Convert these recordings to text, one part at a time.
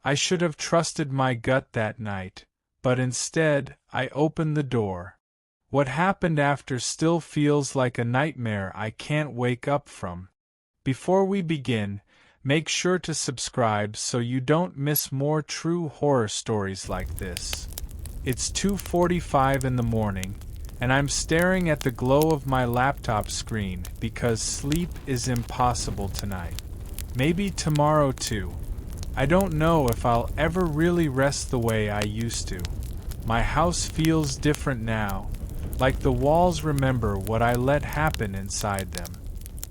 I should have trusted my gut that night, but instead, I opened the door. What happened after still feels like a nightmare I can't wake up from. Before we begin, make sure to subscribe so you don't miss more true horror stories like this. It's 2:45 in the morning, and I'm staring at the glow of my laptop screen because sleep is impossible tonight. Maybe tomorrow too. I don't know if I'll ever really rest the way I used to. My house feels different now, like the walls remember what I let happen inside them.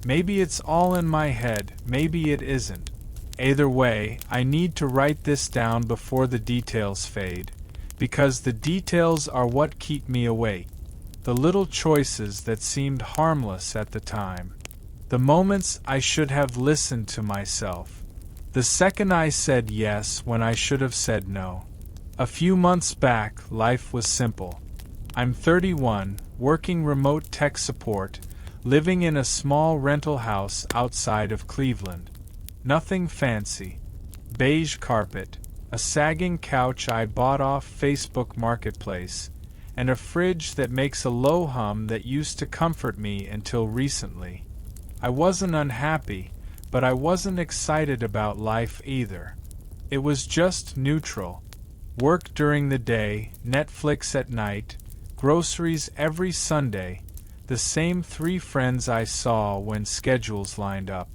Maybe it's all in my head, maybe it isn't. Either way, I need to write this down before the details fade, because the details are what keep me awake. The little choices that seemed harmless at the time. The moments I should have listened to myself. The second I said yes when I should have said no. A few months back, life was simple. I'm 31, working remote tech support, living in a small rental house outside of Cleveland. Nothing fancy. Beige carpet, a sagging couch I bought off Facebook Marketplace, and a fridge that makes a low hum that used to comfort me until recently. I wasn't unhappy, but I wasn't excited about life either. It was just neutral. Work during the day, Netflix at night, groceries every Sunday, the same 3 friends I saw when schedules lined up.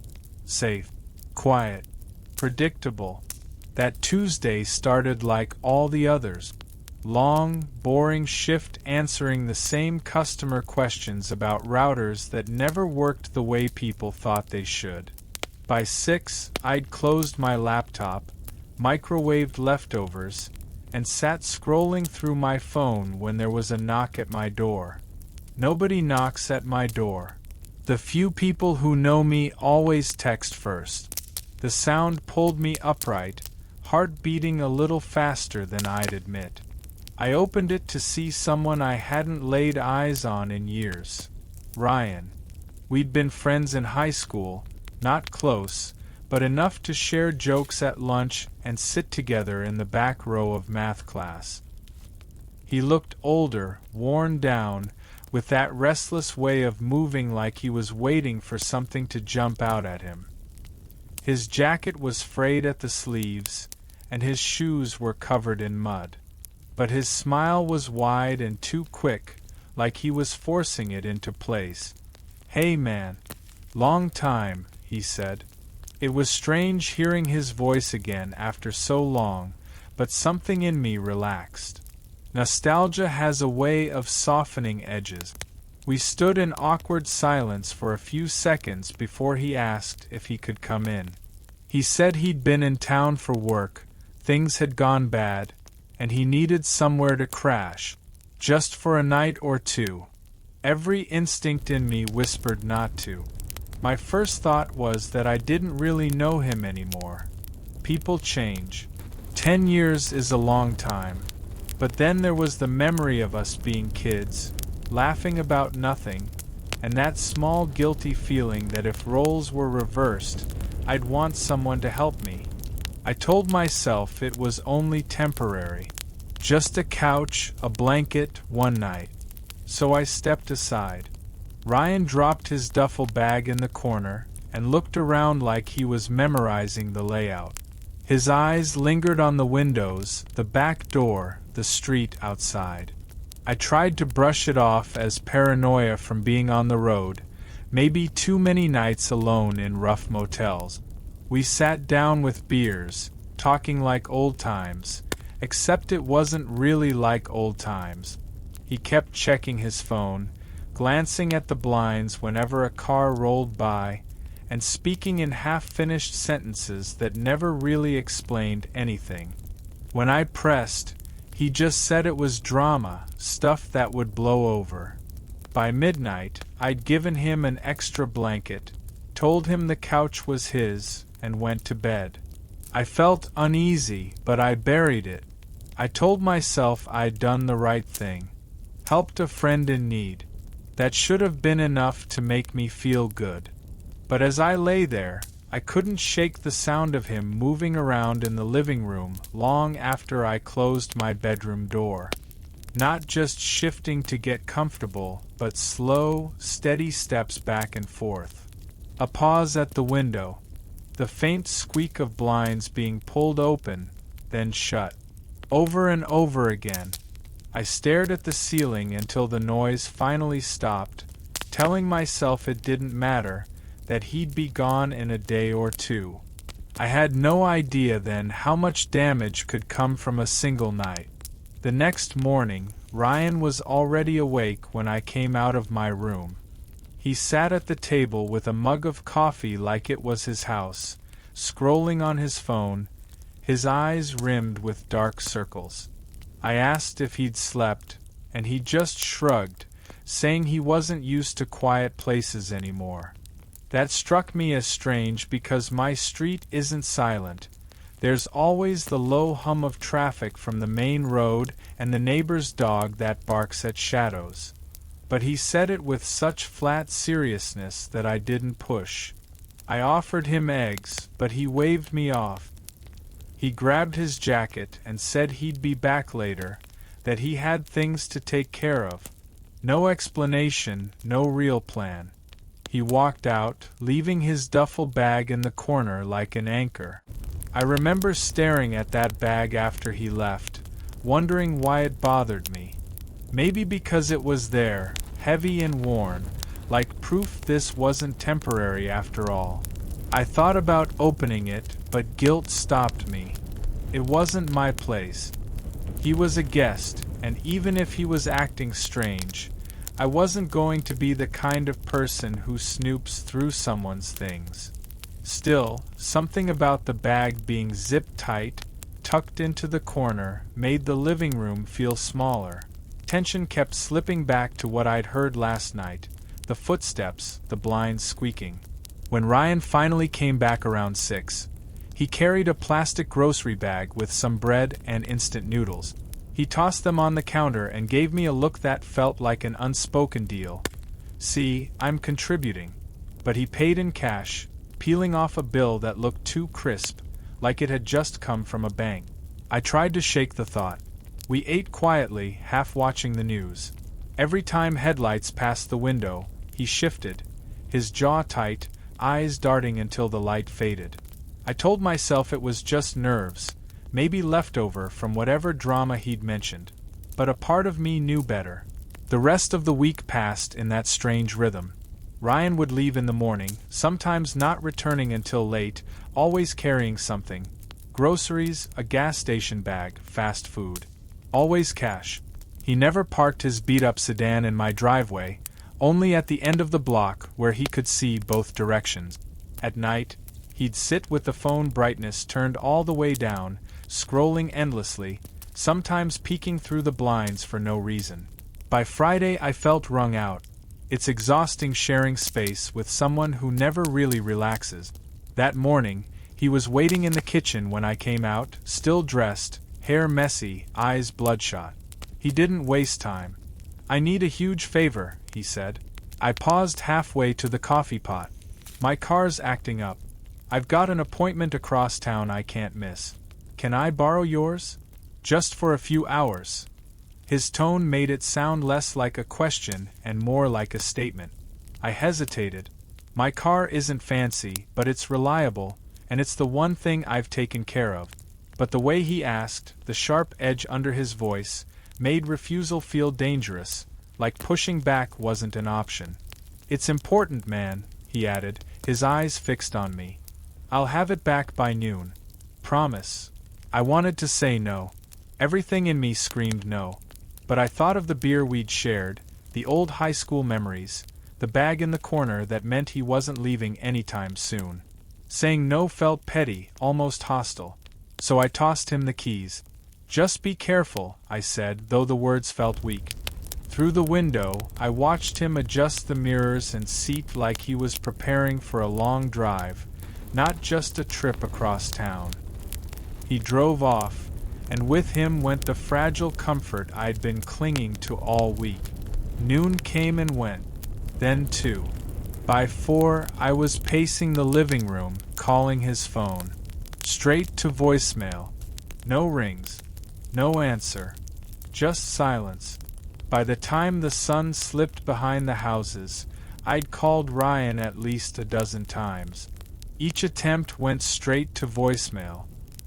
Safe, quiet, predictable. That Tuesday started like all the others. Long, boring shift answering the same customer questions about routers that never worked the way people thought they should. By 6, I'd closed my laptop, microwaved leftovers, and sat scrolling through my phone when there was a knock at my door. Nobody knocks at my door. The few people who know me always text first. The sound pulled me upright, heart beating a little faster than I'd admit. I opened it to see someone I hadn't laid eyes on in years. Ryan. We'd been friends in high school, not close, but enough to share jokes at lunch and sit together in the back row of math class. He looked older, worn down, with that restless way of moving like he was waiting for something to jump out at him. His jacket was frayed at the sleeves, and his shoes were covered in mud. But his smile was wide and too quick, like he was forcing it into place. "Hey man, long time," he said. It was strange hearing his voice again after so long, but something in me relaxed. Nostalgia has a way of softening edges. We stood in awkward silence for a few seconds before he asked if he could come in. He said he'd been in town for work, things had gone bad, and he needed somewhere to crash, just for a night or two. Every instinct in me whispered not to. My first thought was that I didn't really know him anymore. People change. 10 years is a long time. But then there was the memory of us being kids, laughing about nothing, and that small guilty feeling that if roles were reversed, I'd want someone to help me. I told myself it was only temporary. Just a couch, a blanket, one night. So I stepped aside. Ryan dropped his duffel bag in the corner and looked around like he was memorizing the layout. His eyes lingered on the windows, the back door, the street outside. I tried to brush it off as paranoia from being on the road, maybe too many nights alone in rough motels. We sat down with beers, talking like old times, except it wasn't really like old times. He kept checking his phone, glancing at the blinds whenever a car rolled by, and speaking in half-finished sentences that never really explained anything. When I pressed, he just said it was drama, stuff that would blow over. By midnight, I'd given him an extra blanket, told him the couch was his, and went to bed. I felt uneasy, but I buried it. I told myself I'd done the right thing. Helped a friend in need. That should have been enough to make me feel good. But as I lay there, I couldn't shake the sound of him moving around in the living room long after I closed my bedroom door. Not just shifting to get comfortable, but slow, steady steps back and forth. A pause at the window. The faint squeak of blinds being pulled open, then shut. Over and over again. I stared at the ceiling until the noise finally stopped, telling myself it didn't matter, that he'd be gone in a day or two. I had no idea then how much damage could come from a single night. The next morning, Ryan was already awake when I came out of my room. He sat at the table with a mug of coffee like it was his house, scrolling on his phone, his eyes rimmed with dark circles. I asked if he'd slept, and he just shrugged, saying he wasn't used to quiet places anymore. That struck me as strange because my street isn't silent. There's always the low hum of traffic from the main road and the neighbor's dog that barks at shadows. But he said it with such flat seriousness that I didn't push. I offered him eggs, but he waved me off. He grabbed his jacket and said he'd be back later, that he had things to take care of. No explanation, no real plan. He walked out, leaving his duffel bag in the corner like an anchor. I remember staring at that bag after he left, wondering why it bothered me. Maybe because it was there, heavy and worn, like proof this wasn't temporary after all. I thought about opening it, but guilt stopped me. It wasn't my place. He was a guest, and even if he was acting strange, I wasn't going to be the kind of person who snoops through someone's things. Still, something about the bag being zipped tight, tucked into the corner, made the living room feel smaller. Tension kept slipping back to what I'd heard last night, the footsteps, the blinds squeaking. When Ryan finally came back around 6, he carried a plastic grocery bag with some bread and instant noodles. He tossed them on the counter and gave me a look that felt like an unspoken deal. See, I'm contributing. But he paid in cash, peeling off a bill that looked too crisp, like it had just come from a bank. I tried to shake the thought. We ate quietly, half watching the news. Every time headlights passed the window, he shifted, his jaw tight, eyes darting until the light faded. I told myself it was just nerves, maybe leftover from whatever drama he'd mentioned. But a part of me knew better. The rest of the week passed in that strange rhythm. Ryan would leave in the morning, sometimes not returning until late, always carrying something. Groceries, a gas station bag, fast food. Always cash. He never parked his beat-up sedan in my driveway, only at the end of the block where he could see both directions. At night, he'd sit with the phone brightness turned all the way down, scrolling endlessly, sometimes peeking through the blinds for no reason. By Friday I felt wrung out. It's exhausting sharing space with someone who never really relaxes. That morning, he was waiting in the kitchen when I came out, still dressed, hair messy, eyes bloodshot. He didn't waste time. "I need a huge favor," he said. I paused halfway to the coffee pot. "My car's acting up. I've got an appointment across town I can't miss. Can I borrow yours? Just for a few hours." His tone made it sound less like a question and more like a statement. I hesitated. My car isn't fancy, but it's reliable, and it's the one thing I've taken care of. But the way he asked, the sharp edge under his voice, made refusal feel dangerous, like pushing back wasn't an option. "It's important, man," he added, his eyes fixed on me. "I'll have it back by noon. Promise." I wanted to say no. Everything in me screamed no. But I thought of the beer we'd shared, the old high school memories, the bag in the corner that meant he wasn't leaving anytime soon. Saying no felt petty, almost hostile. So I tossed him the keys. "Just be careful," I said, though the words felt weak. Through the window, I watched him adjust the mirrors and seat like he was preparing for a long drive, not just a trip across town. He drove off, and with him went the fragile comfort I'd been clinging to all week. Noon came and went, then 2. By 4, I was pacing the living room, calling his phone. Straight to voicemail. No rings. No answer. Just silence. By the time the sun slipped behind the houses, I'd called Ryan at least a dozen times. Each attempt went straight to voicemail.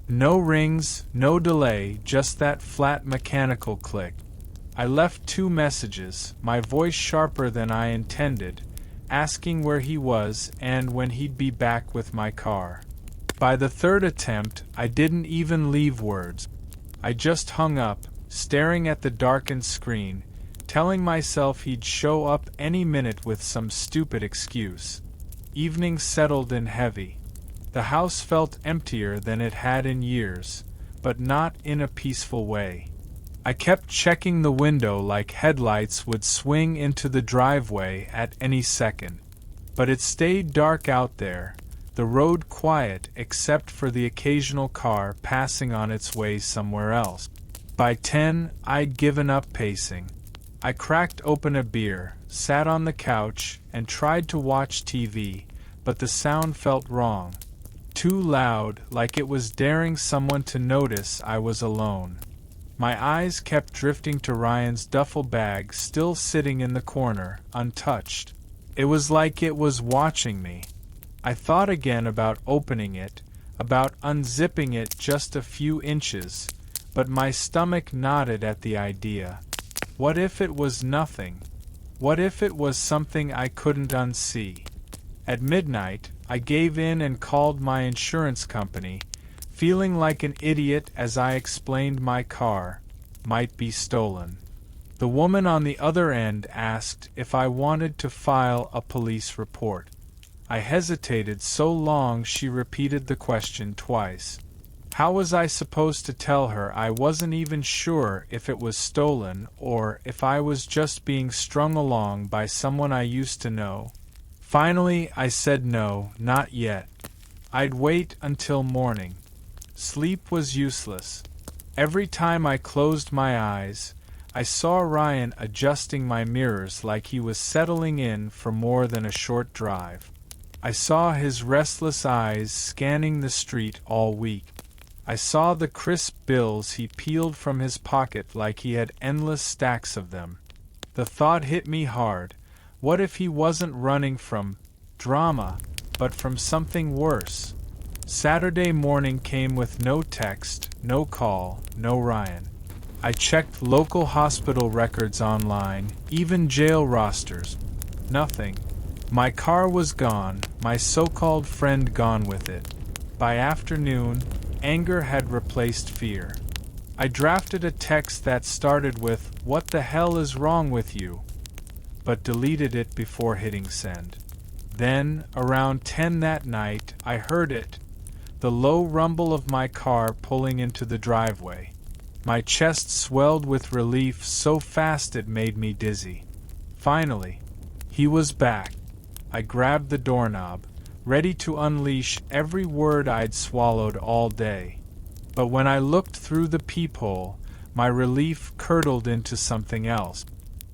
No rings, no delay, just that flat mechanical click. I left 2 messages, my voice sharper than I intended, asking where he was and when he'd be back with my car. By the 3rd attempt, I didn't even leave words. I just hung up, staring at the darkened screen, telling myself he'd show up any minute with some stupid excuse. Evening settled in heavy. The house felt emptier than it had in years, but not in a peaceful way. I kept checking the window like headlights would swing into the driveway at any second. But it stayed dark out there, the road quiet except for the occasional car passing on its way somewhere else. By 10, I'd given up pacing. I cracked open a beer, sat on the couch, and tried to watch TV, but the sound felt wrong. Too loud, like it was daring someone to notice I was alone. My eyes kept drifting to Ryan's duffel bag still sitting in the corner, untouched. It was like it was watching me. I thought again about opening it, about unzipping it just a few inches, but my stomach nodded at the idea. What if it was nothing? What if it was something I couldn't unsee? At midnight, I gave in and called my insurance company, feeling like an idiot as I explained my car might be stolen. The woman on the other end asked if I wanted to file a police report. I hesitated so long she repeated the question twice. How was I supposed to tell her I wasn't even sure if it was stolen or if I was just being strung along by someone I used to know? Finally, I said no, not yet. I'd wait until morning. Sleep was useless. Every time I closed my eyes, I saw Ryan adjusting my mirrors like he was settling in for more than a short drive. I saw his restless eyes scanning the street all week. I saw the crisp bills he peeled from his pocket like he had endless stacks of them. The thought hit me hard. What if he wasn't running from drama, but from something worse? Saturday morning came with no text, no call, no Ryan. I checked local hospital records online, even jail rosters. Nothing. My car was gone, my so-called friend gone with it. By afternoon, anger had replaced fear. I drafted a text that started with, "What the hell is wrong with you?" but deleted it before hitting send. Then, around 10 that night, I heard it. The low rumble of my car pulling into the driveway. My chest swelled with relief so fast it made me dizzy. Finally, he was back. I grabbed the doorknob, ready to unleash every word I'd swallowed all day. But when I looked through the peephole, my relief curdled into something else.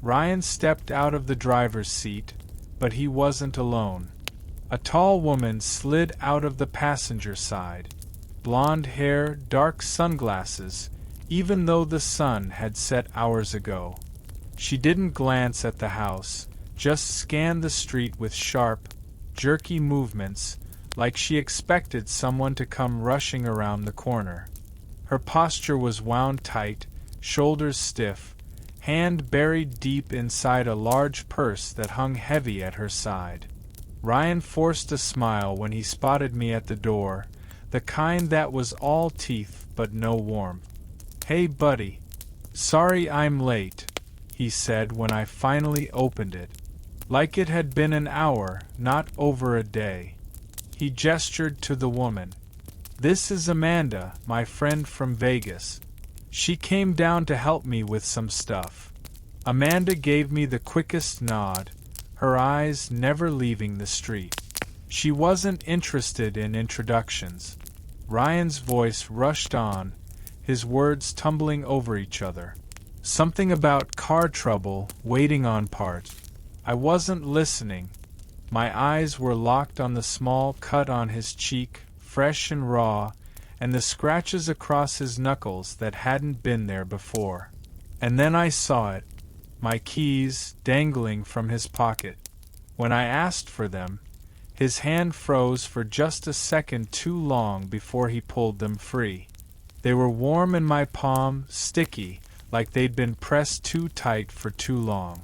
Ryan stepped out of the driver's seat, but he wasn't alone. A tall woman slid out of the passenger side. Blonde hair, dark sunglasses, even though the sun had set hours ago. She didn't glance at the house, just scanned the street with sharp, jerky movements, like she expected someone to come rushing around the corner. Her posture was wound tight, shoulders stiff, hand buried deep inside a large purse that hung heavy at her side. Ryan forced a smile when he spotted me at the door, the kind that was all teeth but no warmth. "Hey, buddy. Sorry I'm late," he said when I finally opened it. Like it had been an hour, not over a day. He gestured to the woman. "This is Amanda, my friend from Vegas. She came down to help me with some stuff." Amanda gave me the quickest nod, her eyes never leaving the street. She wasn't interested in introductions. Ryan's voice rushed on, his words tumbling over each other. Something about car trouble waiting on parts. I wasn't listening. My eyes were locked on the small cut on his cheek, fresh and raw, and the scratches across his knuckles that hadn't been there before. And then I saw it, my keys dangling from his pocket. When I asked for them, his hand froze for just a second too long before he pulled them free. They were warm in my palm, sticky, like they'd been pressed too tight for too long.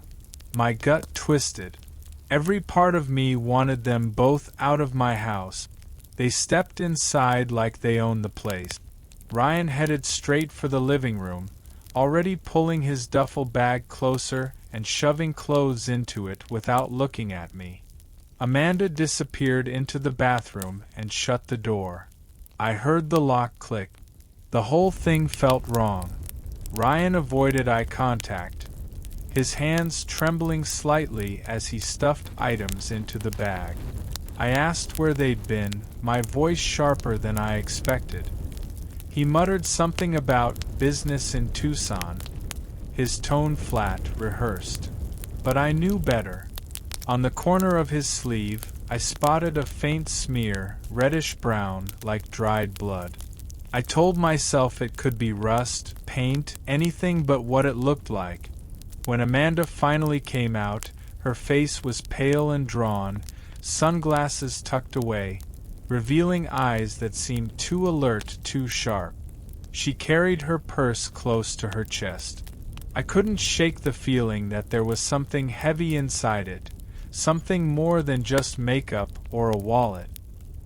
My gut twisted. Every part of me wanted them both out of my house. They stepped inside like they owned the place. Ryan headed straight for the living room, already pulling his duffel bag closer and shoving clothes into it without looking at me. Amanda disappeared into the bathroom and shut the door. I heard the lock click. The whole thing felt wrong. Ryan avoided eye contact, his hands trembling slightly as he stuffed items into the bag. I asked where they'd been, my voice sharper than I expected. He muttered something about business in Tucson, his tone flat, rehearsed. But I knew better. On the corner of his sleeve, I spotted a faint smear, reddish-brown, like dried blood. I told myself it could be rust, paint, anything but what it looked like. When Amanda finally came out, her face was pale and drawn, sunglasses tucked away, revealing eyes that seemed too alert, too sharp. She carried her purse close to her chest. I couldn't shake the feeling that there was something heavy inside it, something more than just makeup or a wallet.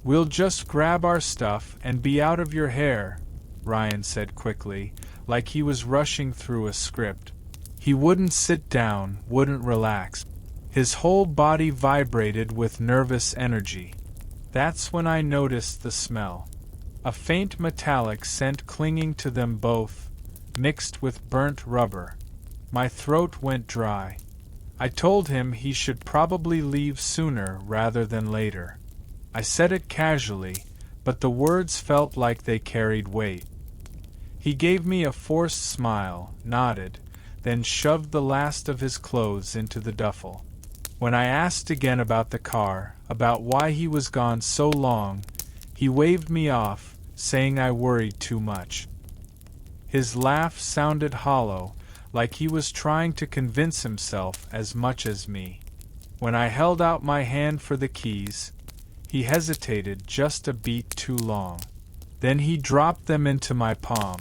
"We'll just grab our stuff and be out of your hair," Ryan said quickly, like he was rushing through a script. He wouldn't sit down, wouldn't relax. His whole body vibrated with nervous energy. That's when I noticed the smell. A faint metallic scent clinging to them both, mixed with burnt rubber. My throat went dry. I told him he should probably leave sooner rather than later. I said it casually, but the words felt like they carried weight. He gave me a forced smile, nodded, then shoved the last of his clothes into the duffel. When I asked again about the car, about why he was gone so long, he waved me off, saying I worried too much. His laugh sounded hollow, like he was trying to convince himself as much as me. When I held out my hand for the keys, he hesitated just a beat too long. Then he dropped them into my palm.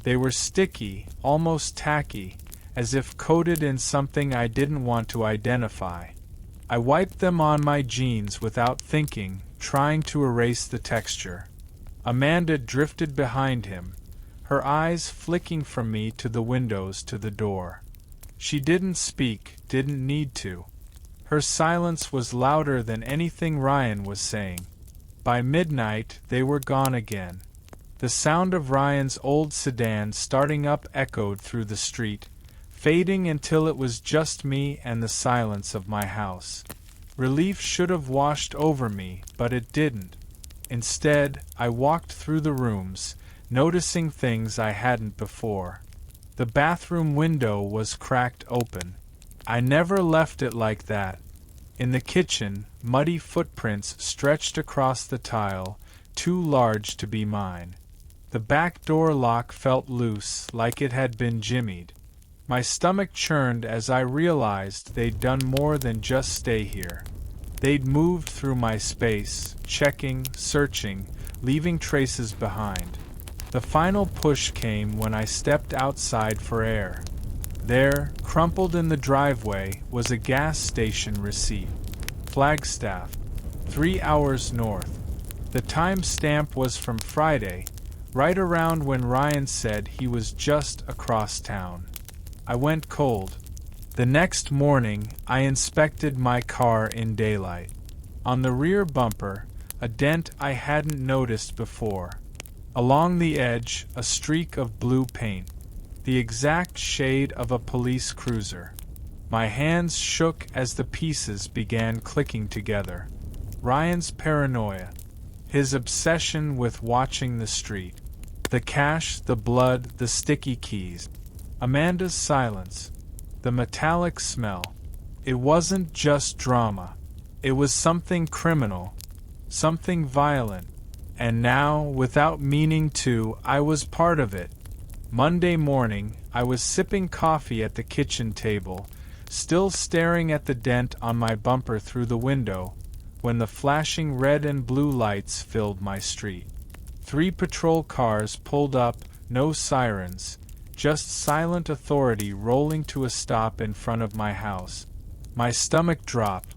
They were sticky, almost tacky, as if coated in something I didn't want to identify. I wiped them on my jeans without thinking, trying to erase the texture. Amanda drifted behind him, her eyes flicking from me to the windows to the door. She didn't speak, didn't need to. Her silence was louder than anything Ryan was saying. By midnight, they were gone again. The sound of Ryan's old sedan starting up echoed through the street, fading until it was just me and the silence of my house. Relief should have washed over me, but it didn't. Instead, I walked through the rooms, noticing things I hadn't before. The bathroom window was cracked open. I never left it like that. In the kitchen, muddy footprints stretched across the tile, too large to be mine. The back door lock felt loose, like it had been jimmied. My stomach churned as I realized they'd done more than just stay here. They'd moved through my space, checking, searching, leaving traces behind. The final push came when I stepped outside for air. There, crumpled in the driveway, was a gas station receipt. Flagstaff, 3 hours north. The time stamp was from Friday, right around when Ryan said he was just across town. I went cold. The next morning, I inspected my car in daylight. On the rear bumper, a dent I hadn't noticed before. Along the edge, a streak of blue paint, the exact shade of a police cruiser. My hands shook as the pieces began clicking together. Ryan's paranoia, his obsession with watching the street, the cash, the blood, the sticky keys. Amanda's silence, the metallic smell. It wasn't just drama. It was something criminal, something violent, and now, without meaning to, I was part of it. Monday morning, I was sipping coffee at the kitchen table, still staring at the dent on my bumper through the window, when the flashing red and blue lights filled my street. 3 patrol cars pulled up, no sirens, just silent authority rolling to a stop in front of my house. My stomach dropped.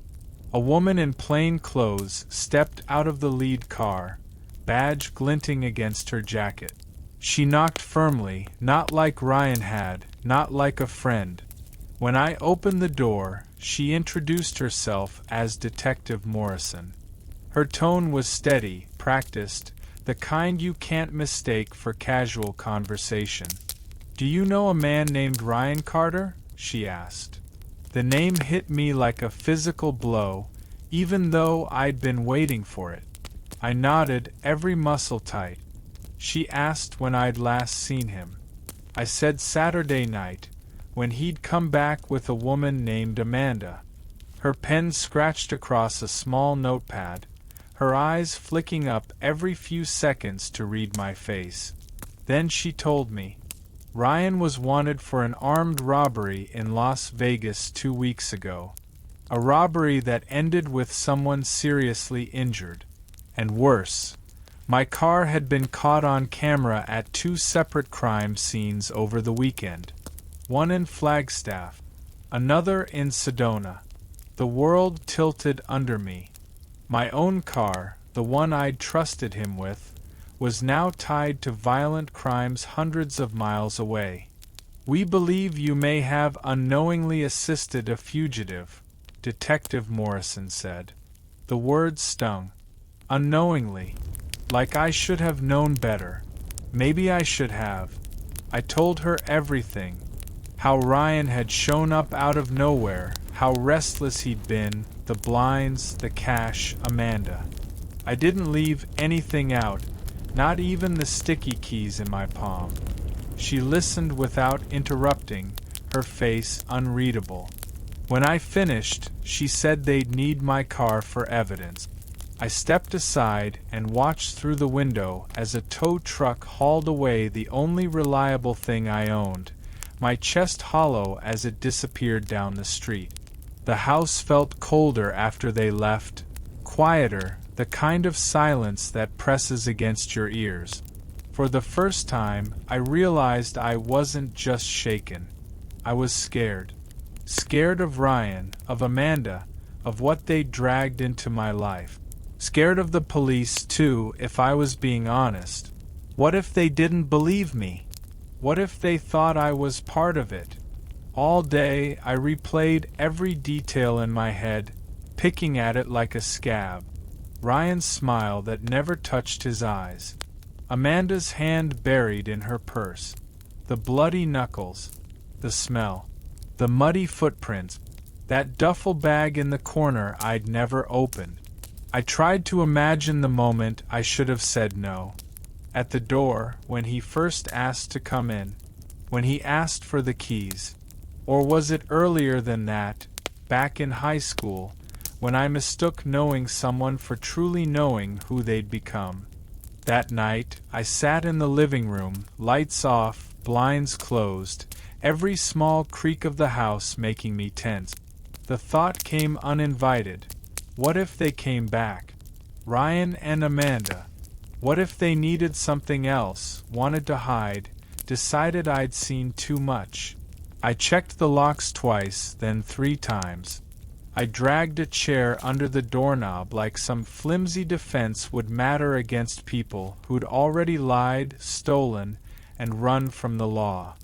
A woman in plain clothes stepped out of the lead car, badge glinting against her jacket. She knocked firmly, not like Ryan had, not like a friend. When I opened the door, she introduced herself as Detective Morrison. Her tone was steady, practiced, the kind you can't mistake for casual conversation. "Do you know a man named Ryan Carter?" she asked. The name hit me like a physical blow, even though I'd been waiting for it. I nodded, every muscle tight. She asked when I'd last seen him. I said Saturday night, when he'd come back with a woman named Amanda. Her pen scratched across a small notepad, her eyes flicking up every few seconds to read my face. Then she told me. Ryan was wanted for an armed robbery in Las Vegas 2 weeks ago. A robbery that ended with someone seriously injured. And worse, my car had been caught on camera at 2 separate crime scenes over the weekend. One in Flagstaff, another in Sedona. The world tilted under me. My own car, the one I'd trusted him with, was now tied to violent crimes hundreds of miles away. "We believe you may have unknowingly assisted a fugitive," Detective Morrison said. The words stung. Unknowingly. Like I should have known better. Maybe I should have. I told her everything. How Ryan had shown up out of nowhere, how restless he'd been, the blinds, the cash, Amanda. I didn't leave anything out, not even the sticky keys in my palm. She listened without interrupting, her face unreadable. When I finished, she said they'd need my car for evidence. I stepped aside and watched through the window as a tow truck hauled away the only reliable thing I owned, my chest hollow as it disappeared down the street. The house felt colder after they left, quieter, the kind of silence that presses against your ears. For the first time, I realized I wasn't just shaken. I was scared. Scared of Ryan, of Amanda, of what they dragged into my life. Scared of the police, too, if I was being honest. What if they didn't believe me? What if they thought I was part of it? All day, I replayed every detail in my head, picking at it like a scab. Ryan's smile that never touched his eyes. Amanda's hand buried in her purse. The bloody knuckles. The smell. The muddy footprints. That duffel bag in the corner I'd never opened. I tried to imagine the moment I should have said no. At the door, when he first asked to come in. When he asked for the keys. Or was it earlier than that, back in high school, when I mistook knowing someone for truly knowing who they'd become? That night, I sat in the living room, lights off, blinds closed, every small creak of the house making me tense. The thought came uninvited. What if they came back? Ryan and Amanda. What if they needed something else, wanted to hide, decided I'd seen too much? I checked the locks twice, then 3 times. I dragged a chair under the doorknob like some flimsy defense would matter against people who'd already lied, stolen, and run from the law.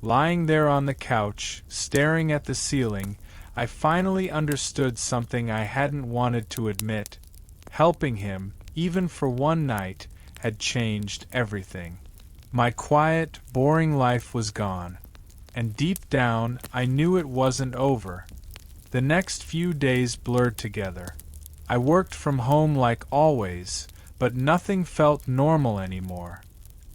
Lying there on the couch, staring at the ceiling, I finally understood something I hadn't wanted to admit. Helping him, even for one night, had changed everything. My quiet, boring life was gone. And deep down, I knew it wasn't over. The next few days blurred together. I worked from home like always, but nothing felt normal anymore.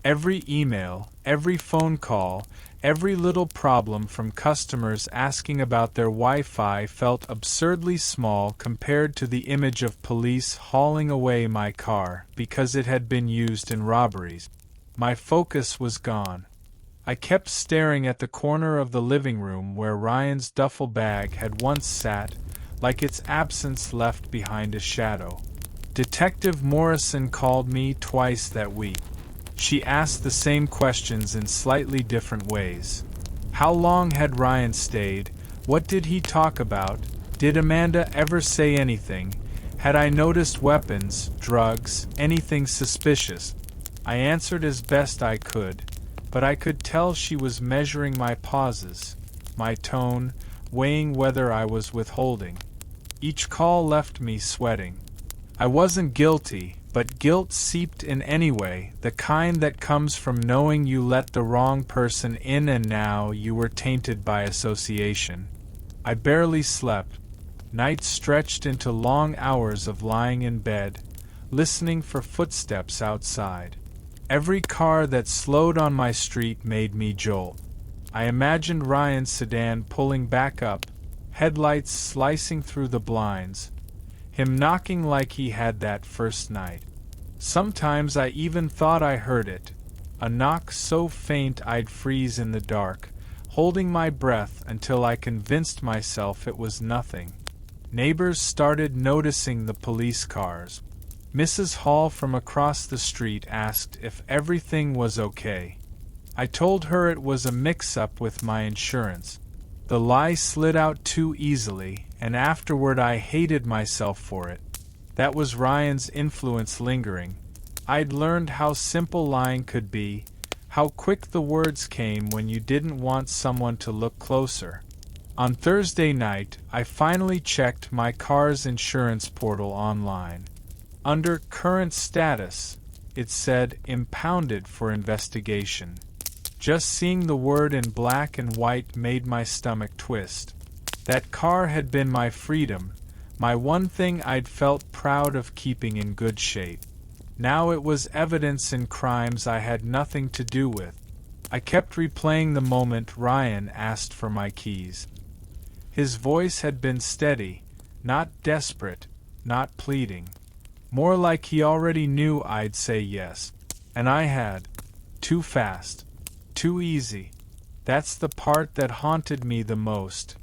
Every email, every phone call, every little problem from customers asking about their Wi-Fi felt absurdly small compared to the image of police hauling away my car because it had been used in robberies. My focus was gone. I kept staring at the corner of the living room where Ryan's duffel bag had once sat, like its absence left behind a shadow. Detective Morrison called me twice that week. She asked the same questions in slightly different ways. How long had Ryan stayed? What did he talk about? Did Amanda ever say anything? Had I noticed weapons, drugs, anything suspicious? I answered as best I could, but I could tell she was measuring my pauses, my tone, weighing whether I was withholding. Each call left me sweating. I wasn't guilty, but guilt seeped in anyway, the kind that comes from knowing you let the wrong person in and now you were tainted by association. I barely slept. Nights stretched into long hours of lying in bed, listening for footsteps outside. Every car that slowed on my street made me jolt. I imagined Ryan's sedan pulling back up, headlights slicing through the blinds, him knocking like he had that first night. Sometimes I even thought I heard it, a knock so faint I'd freeze in the dark, holding my breath until I convinced myself it was nothing. Neighbors started noticing the police cars. Mrs. Hall from across the street asked if everything was okay. I told her it was a mix-up with my insurance. The lie slid out too easily, and afterward I hated myself for it. That was Ryan's influence lingering. I'd learned how simple lying could be, how quick the words came when you didn't want someone to look closer. On Thursday night, I finally checked my car's insurance portal online. Under current status, it said impounded for investigation. Just seeing the word in black and white made my stomach twist. That car had been my freedom, my one thing I'd felt proud of keeping in good shape. Now it was evidence in crimes I had nothing to do with. I kept replaying the moment Ryan asked for my keys. His voice had been steady, not desperate, not pleading. More like he already knew I'd say yes. And I had. Too fast. Too easy. That's the part that haunted me the most.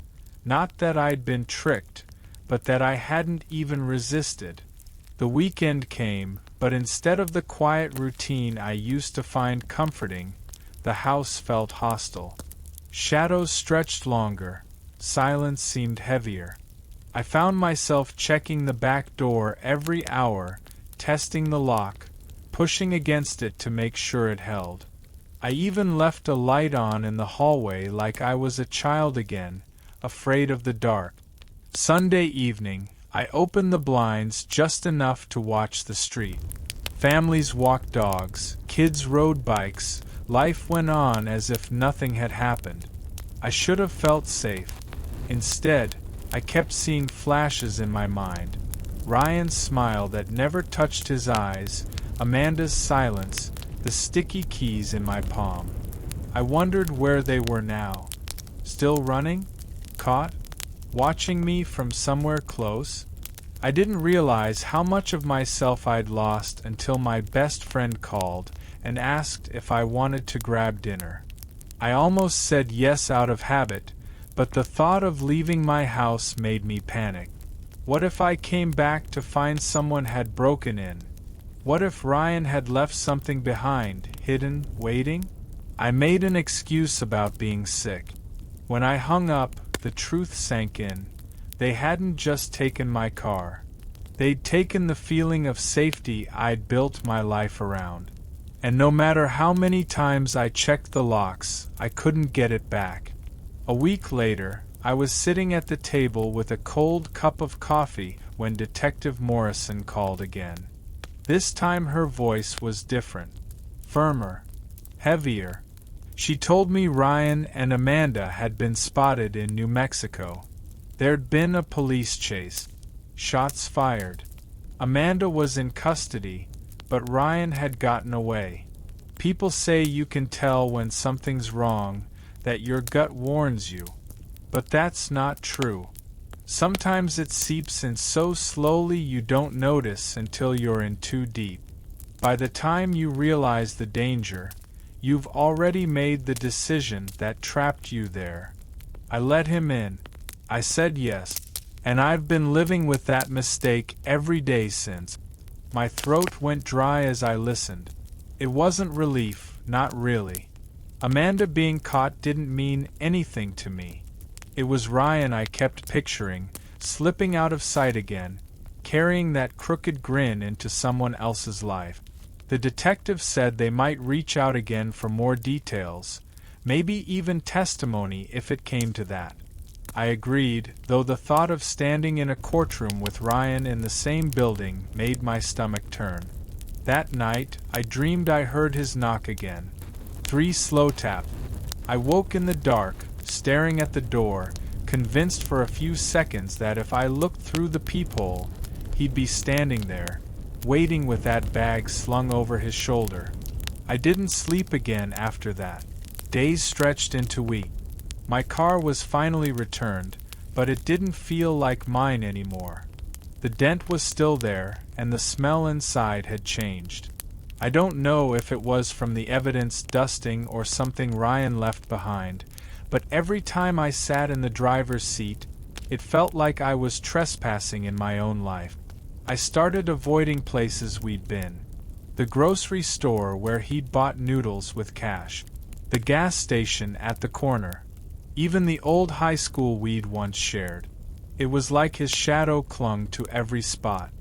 Not that I'd been tricked, but that I hadn't even resisted. The weekend came, but instead of the quiet routine I used to find comforting, the house felt hostile. Shadows stretched longer. Silence seemed heavier. I found myself checking the back door every hour, testing the lock, pushing against it to make sure it held. I even left a light on in the hallway like I was a child again, afraid of the dark. Sunday evening, I opened the blinds just enough to watch the street. Families walked dogs, kids rode bikes, life went on as if nothing had happened. I should have felt safe. Instead, I kept seeing flashes in my mind. Ryan's smile that never touched his eyes, Amanda's silence, the sticky keys in my palm. I wondered where they were now. Still running? Caught? Watching me from somewhere close? I didn't realize how much of myself I'd lost until my best friend called and asked if I wanted to grab dinner. I almost said yes out of habit, but the thought of leaving my house made me panic. What if I came back to find someone had broken in? What if Ryan had left something behind, hidden, waiting? I made an excuse about being sick. When I hung up, the truth sank in. They hadn't just taken my car. They'd taken the feeling of safety I'd built my life around. And no matter how many times I checked the locks, I couldn't get it back. A week later, I was sitting at the table with a cold cup of coffee when Detective Morrison called again. This time her voice was different, firmer, heavier. She told me Ryan and Amanda had been spotted in New Mexico. There'd been a police chase. Shots fired. Amanda was in custody, but Ryan had gotten away. People say you can tell when something's wrong, that your gut warns you. But that's not true. Sometimes it seeps in so slowly you don't notice until you're in too deep. By the time you realize the danger, you've already made the decision that trapped you there. I let him in. I said yes. And I've been living with that mistake every day since. My throat went dry as I listened. It wasn't relief, not really. Amanda being caught didn't mean anything to me. It was Ryan I kept picturing, slipping out of sight again, carrying that crooked grin into someone else's life. The detective said they might reach out again for more details, maybe even testimony if it came to that. I agreed, though the thought of standing in a courtroom with Ryan in the same building made my stomach turn. That night, I dreamed I heard his knock again. 3 slow tap. I woke in the dark, staring at the door, convinced for a few seconds that if I looked through the peephole, he'd be standing there, waiting with that bag slung over his shoulder. I didn't sleep again after that. Days stretched into weeks. My car was finally returned, but it didn't feel like mine anymore. The dent was still there, and the smell inside had changed. I don't know if it was from the evidence dusting or something Ryan left behind, but every time I sat in the driver's seat, it felt like I was trespassing in my own life. I started avoiding places we'd been. The grocery store where he'd bought noodles with cash. The gas station at the corner. Even the old high school we'd once shared. It was like his shadow clung to every spot.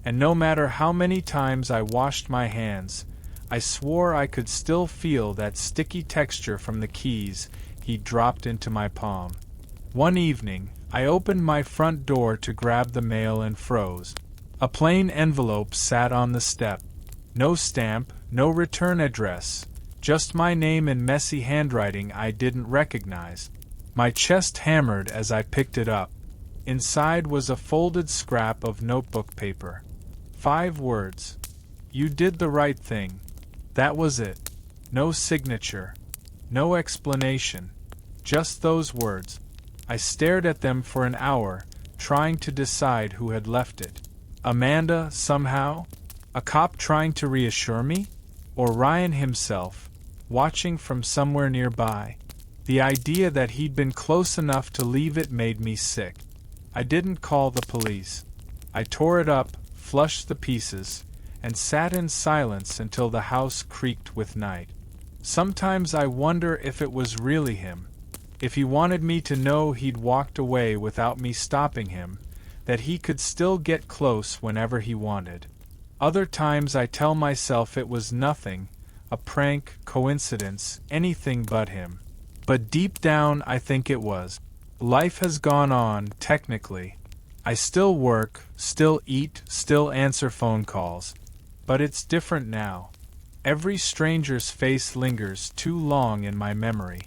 And no matter how many times I washed my hands, I swore I could still feel that sticky texture from the keys he'd dropped into my palm. One evening, I opened my front door to grab the mail and froze. A plain envelope sat on the step. No stamp, no return address, just my name in messy handwriting I didn't recognize. My chest hammered as I picked it up. Inside was a folded scrap of notebook paper. 5 words. You did the right thing. That was it. No signature. No explanation. Just those words. I stared at them for an hour, trying to decide who had left it. Amanda, somehow? A cop trying to reassure me? Or Ryan himself, watching from somewhere nearby? The idea that he'd been close enough to leave it made me sick. I didn't call the police. I tore it up, flushed the pieces, and sat in silence until the house creaked with night. Sometimes I wonder if it was really him. If he wanted me to know he'd walked away without me stopping him, that he could still get close whenever he wanted. Other times I tell myself it was nothing, a prank, coincidence, anything but him. But deep down I think it was. Life has gone on, technically. I still work, still eat, still answer phone calls. But it's different now. Every stranger's face lingers too long in my memory.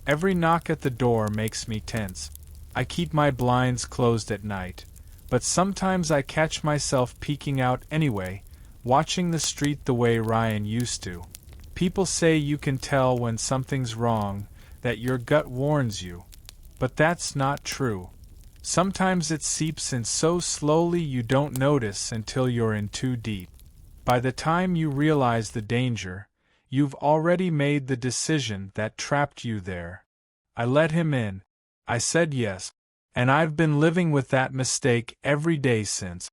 Every knock at the door makes me tense. I keep my blinds closed at night, but sometimes I catch myself peeking out anyway, watching the street the way Ryan used to. People say you can tell when something's wrong, that your gut warns you. But that's not true. Sometimes it seeps in so slowly you don't notice until you're in too deep. By the time you realize the danger, you've already made the decision that trapped you there. I let him in. I said yes. And I've been living with that mistake every day since.